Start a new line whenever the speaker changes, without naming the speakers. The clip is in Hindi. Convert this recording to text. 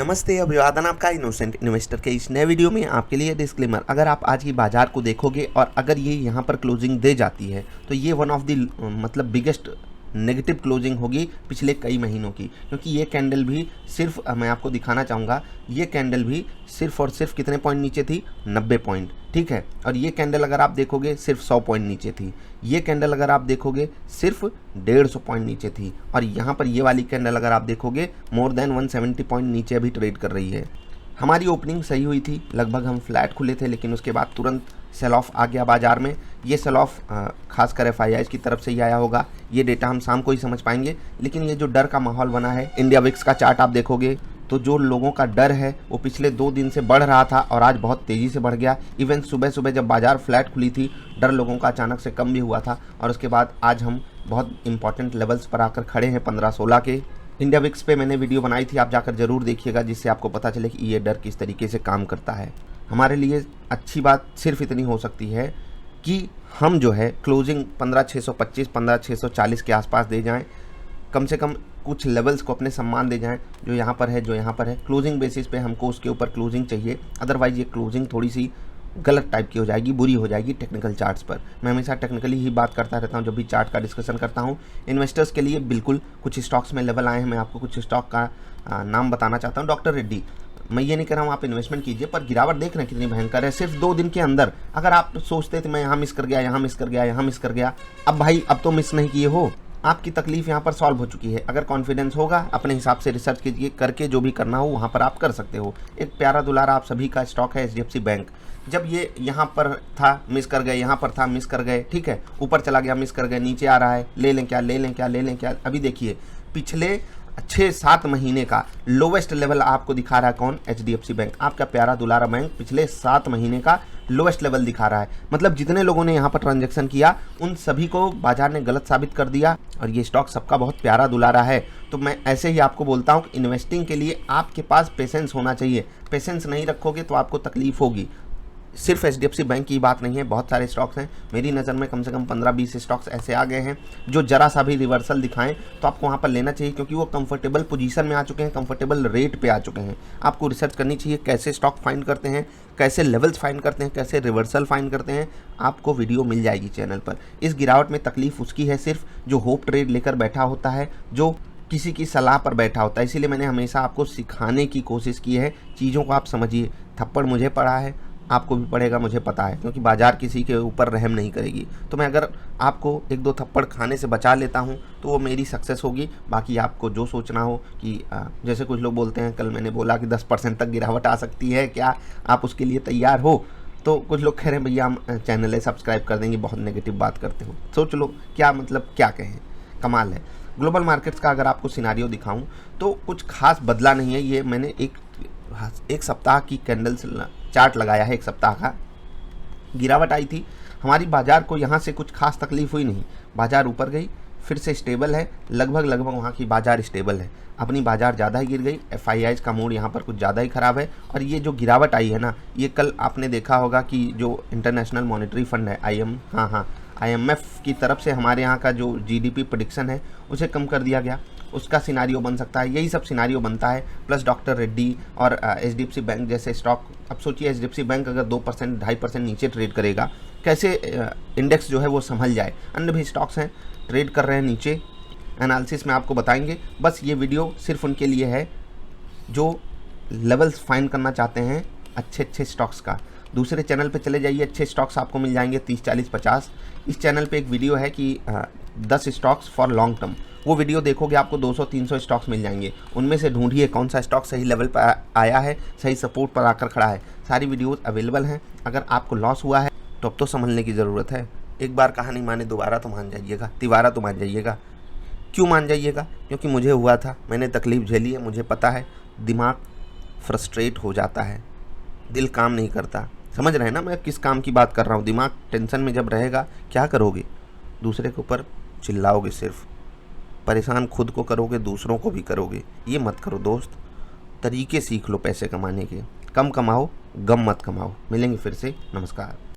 नमस्ते, अभिवादन आपका इनोसेंट इन्वेस्टर के इस नए वीडियो में आपके लिए डिस्क्लेमर। अगर आप आज की बाजार को देखोगे और अगर ये यहाँ पर क्लोजिंग दे जाती है तो ये वन ऑफ द मतलब बिगेस्ट नेगेटिव क्लोजिंग होगी पिछले कई महीनों की, क्योंकि ये कैंडल भी सिर्फ मैं आपको दिखाना चाहूँगा, ये कैंडल भी सिर्फ और सिर्फ कितने पॉइंट नीचे थी, 90 पॉइंट, ठीक है। और ये कैंडल अगर आप देखोगे सिर्फ 100 पॉइंट नीचे थी, ये कैंडल अगर आप देखोगे सिर्फ 150 पॉइंट नीचे थी, और यहाँ पर ये वाली कैंडल अगर आप देखोगे मोर देन 170 पॉइंट नीचे अभी ट्रेड कर रही है। हमारी ओपनिंग सही हुई थी, लगभग हम फ्लैट खुले थे, लेकिन उसके बाद तुरंत सेल ऑफ आ गया बाजार में। ये सेल ऑफ खासकर एफआईआईज की तरफ से ही आया होगा, ये डेटा हम शाम को ही समझ पाएंगे। लेकिन ये जो डर का माहौल बना है, इंडिया विक्स का चार्ट आप देखोगे तो जो लोगों का डर है वो पिछले 2 दिन से बढ़ रहा था और आज बहुत तेज़ी से बढ़ गया। इवन सुबह सुबह जब बाजार फ्लैट खुली थी, डर लोगों का अचानक से कम भी हुआ था, और उसके बाद आज हम बहुत इंपॉर्टेंट लेवल्स पर आकर खड़े हैं 15-16 के। इंडिया विक्स पे मैंने वीडियो बनाई थी, आप जाकर ज़रूर देखिएगा, जिससे आपको पता चले कि ये डर किस तरीके से काम करता है। हमारे लिए अच्छी बात सिर्फ इतनी हो सकती है कि हम जो है क्लोजिंग 15,625 15,640 के आसपास दे जाएं, कम से कम कुछ लेवल्स को अपने सम्मान दे जाएं, जो यहाँ पर है क्लोजिंग बेसिस पे हमको उसके ऊपर क्लोजिंग चाहिए। अदरवाइज़ ये क्लोजिंग थोड़ी सी गलत टाइप की हो जाएगी, बुरी हो जाएगी टेक्निकल चार्ट्स पर। मैं हमेशा टेक्निकली ही बात करता रहता हूँ जब भी चार्ट का डिस्कशन करता हूँ। इन्वेस्टर्स के लिए बिल्कुल कुछ स्टॉक्स में लेवल आए हैं, मैं आपको कुछ स्टॉक का नाम बताना चाहता हूँ। डॉक्टर रेड्डी, मैं ये नहीं कह रहा हूँ आप इन्वेस्टमेंट कीजिए, पर गिरावट देख रहे हैं कितनी भयंकर है सिर्फ 2 दिन के अंदर। अगर आप सोचते थे मैं यहाँ मिस कर गया, यहाँ मिस कर गया, यहाँ मिस कर गया, अब भाई अब तो मिस नहीं किए हो, आपकी तकलीफ यहाँ पर सॉल्व हो चुकी है। अगर कॉन्फिडेंस होगा, अपने हिसाब से रिसर्च कीजिए, करके जो भी करना हो वहाँ पर आप कर सकते हो। एक प्यारा दुलारा आप सभी का स्टॉक है एचडीएफसी बैंक। जब ये यहाँ पर था मिस कर गए, यहाँ पर था मिस कर गए, ठीक है, ऊपर चला गया मिस कर गए, नीचे आ रहा है, ले लें क्या, ले लें क्या, ले लें क्या। अभी देखिए पिछले 6-7 महीने का लोवेस्ट लेवल आपको दिखा रहा है कौन, एचडीएफसी बैंक, आपका प्यारा दुलारा बैंक पिछले 7 महीने का लोवेस्ट लेवल दिखा रहा है। मतलब जितने लोगों ने यहाँ पर ट्रांजैक्शन किया उन सभी को बाजार ने गलत साबित कर दिया, और ये स्टॉक सबका बहुत प्यारा दुलारा है। तो मैं ऐसे ही आपको बोलता हूँ कि इन्वेस्टिंग के लिए आपके पास पेशेंस होना चाहिए। पेशेंस नहीं रखोगे तो आपको तकलीफ होगी। सिर्फ एचडीएफसी बैंक की बात नहीं है, बहुत सारे स्टॉक्स हैं। मेरी नज़र में कम से कम 15-20 स्टॉक्स ऐसे आ गए हैं जो जरा सा भी रिवर्सल दिखाएं तो आपको वहाँ पर लेना चाहिए, क्योंकि वो कंफर्टेबल पोजीशन में आ चुके हैं, कंफर्टेबल रेट पे आ चुके हैं। आपको रिसर्च करनी चाहिए कैसे स्टॉक फाइंड करते हैं, कैसे लेवल्स फाइंड करते हैं, कैसे रिवर्सल फाइंड करते हैं। आपको वीडियो मिल जाएगी चैनल पर। इस गिरावट में तकलीफ उसकी है सिर्फ जो होप ट्रेड लेकर बैठा होता है, जो किसी की सलाह पर बैठा होता है। इसीलिए मैंने हमेशा आपको सिखाने की कोशिश की है, चीज़ों को आप समझिए। थप्पड़ मुझे पड़ा है, आपको भी पड़ेगा, मुझे पता है, क्योंकि बाजार किसी के ऊपर रहम नहीं करेगी। तो मैं अगर आपको 1-2 थप्पड़ खाने से बचा लेता हूं तो वो मेरी सक्सेस होगी। बाकी आपको जो सोचना हो कि जैसे कुछ लोग बोलते हैं, कल मैंने बोला कि 10% तक गिरावट आ सकती है, क्या आप उसके लिए तैयार हो? तो कुछ लोग कह रहे हैं भैया हम चैनल है सब्सक्राइब कर देंगे, बहुत नेगेटिव बात करते हो। सोच लो क्या मतलब क्या कहें, कमाल है। ग्लोबल मार्केट्स का अगर आपको सिनारियो दिखाऊं तो कुछ खास बदला नहीं है। ये मैंने एक सप्ताह की कैंडल्स चार्ट लगाया है, एक सप्ताह का। गिरावट आई थी, हमारी बाजार को यहाँ से कुछ खास तकलीफ हुई नहीं। बाजार ऊपर गई, फिर से स्टेबल है, लगभग वहाँ की बाजार स्टेबल है। अपनी बाजार ज़्यादा ही गिर गई, एफआईआईज का मूड यहाँ पर कुछ ज़्यादा ही ख़राब है। और ये जो गिरावट आई है ना, ये कल आपने देखा होगा कि जो इंटरनेशनल मॉनेटरी फंड है IMF की तरफ से हमारे यहाँ का जो जीडीपी प्रेडिक्शन है उसे कम कर दिया गया। उसका सिनारियो बन सकता है, यही सब सिनारियो बनता है। प्लस डॉक्टर रेड्डी और एचडीएफसी बैंक जैसे स्टॉक। अब सोचिए एचडीएफसी बैंक अगर 2% 2.5% नीचे ट्रेड करेगा, कैसे इंडेक्स जो है वो संभल जाए। अन्य भी स्टॉक्स हैं ट्रेड कर रहे हैं नीचे, एनालिसिस में आपको बताएंगे। बस ये वीडियो सिर्फ उनके लिए है जो लेवल्स फाइंड करना चाहते हैं अच्छे स्टॉक्स का। दूसरे चैनल पे चले जाइए, अच्छे स्टॉक्स आपको मिल जाएंगे 30, 40, 50। इस चैनल पे एक वीडियो है कि 10 स्टॉक्स फॉर लॉन्ग टर्म, वो वीडियो देखोगे आपको 200-300 स्टॉक्स मिल जाएंगे। उनमें से ढूंढिए कौन सा स्टॉक सही लेवल पर आया है, सही सपोर्ट पर आकर खड़ा है। सारी वीडियोस अवेलेबल हैं। अगर आपको लॉस हुआ है तो अब तो संभलने की ज़रूरत है। एक बार कहानी माने दोबारा तो मान जाइएगा, तिवारा तो मान जाइएगा। क्यों मान जाइएगा? क्योंकि मुझे हुआ था, मैंने तकलीफ झेली है, मुझे पता है। दिमाग फ्रस्ट्रेट हो जाता है, दिल काम नहीं करता। समझ रहे हैं ना मैं किस काम की बात कर रहा हूँ? दिमाग टेंशन में जब रहेगा क्या करोगे? दूसरे के ऊपर चिल्लाओगे, सिर्फ परेशान खुद को करोगे, दूसरों को भी करोगे। ये मत करो दोस्त, तरीके सीख लो पैसे कमाने के। कम कमाओ, गम मत कमाओ। मिलेंगे फिर से, नमस्कार।